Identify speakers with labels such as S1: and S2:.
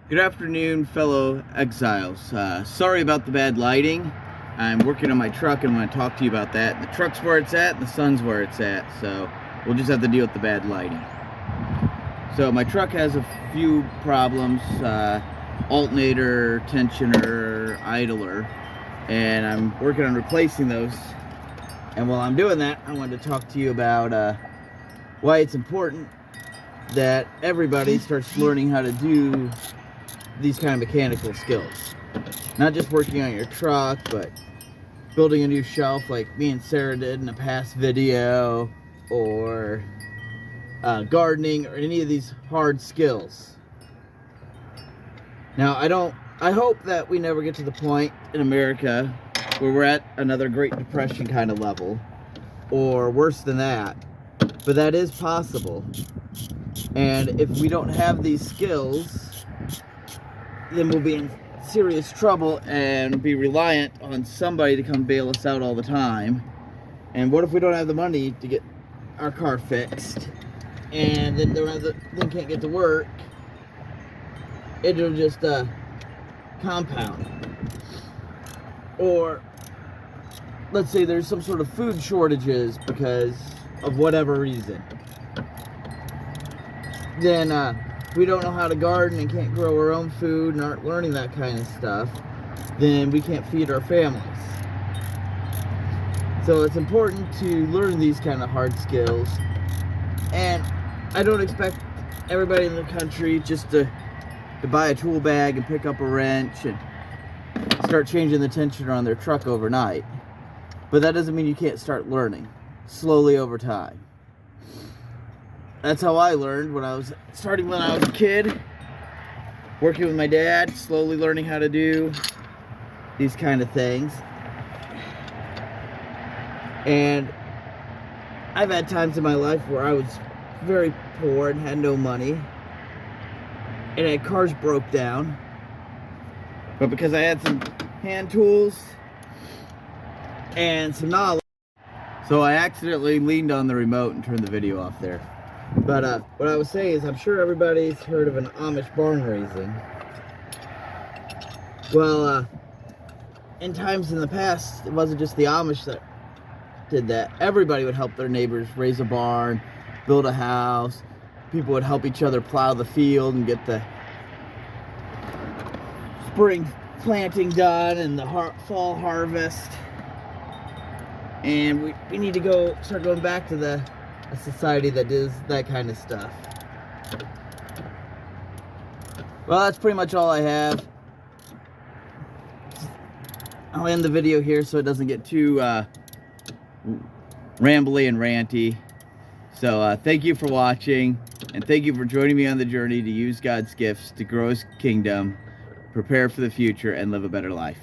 S1: Good afternoon, fellow exiles. Sorry about the bad lighting. I'm working on my truck and I want to talk to you about that. The truck's where it's at, the sun's where it's at, so we'll just have to deal with the bad lighting. So my truck has a few problems, alternator, tensioner, idler, and I'm working on replacing those. And while I'm doing that, I wanted to talk to you about why it's important that everybody starts learning how to do these kind of mechanical skills. Not just working on your truck, but building a new shelf like me and Sarah did in a past video, or gardening, or any of these hard skills. Now, I hope that we never get to the point in America where we're at another Great Depression kind of level, or worse than that, but that is possible. And if we don't have these skills, then we'll be in serious trouble and be reliant on somebody to come bail us out all the time. And what if we don't have the money to get our car fixed, and then then can't get to work? It'll just compound. Or let's say there's some sort of food shortages because of whatever reason. Then we don't know how to garden and can't grow our own food and aren't learning that kind of stuff, then we can't feed our families. So it's important to learn these kind of hard skills. And I don't expect everybody in the country just to buy a tool bag and pick up a wrench and start changing the tensioner on their truck overnight. But that doesn't mean you can't start learning slowly over time. That's how I learned when I was a kid, working with my dad, slowly learning how to do these kind of things. And I've had times in my life where I was very poor and had no money, and cars broke down. But because I had some hand tools and some knowledge, so I accidentally leaned on the remote and turned the video off there. But what I was saying is, I'm sure everybody's heard of an Amish barn raising. Well, in times in the past, it wasn't just the Amish that did that. Everybody would help their neighbors raise a barn, build a house. People would help each other plow the field and get the spring planting done and the fall harvest. And we need to start going back to a society that does that kind of stuff. Well, that's pretty much all I have. I'll end the video here so it doesn't get too rambly and ranty. So thank you for watching, and thank you for joining me on the journey to use God's gifts to grow His kingdom, prepare for the future, and live a better life.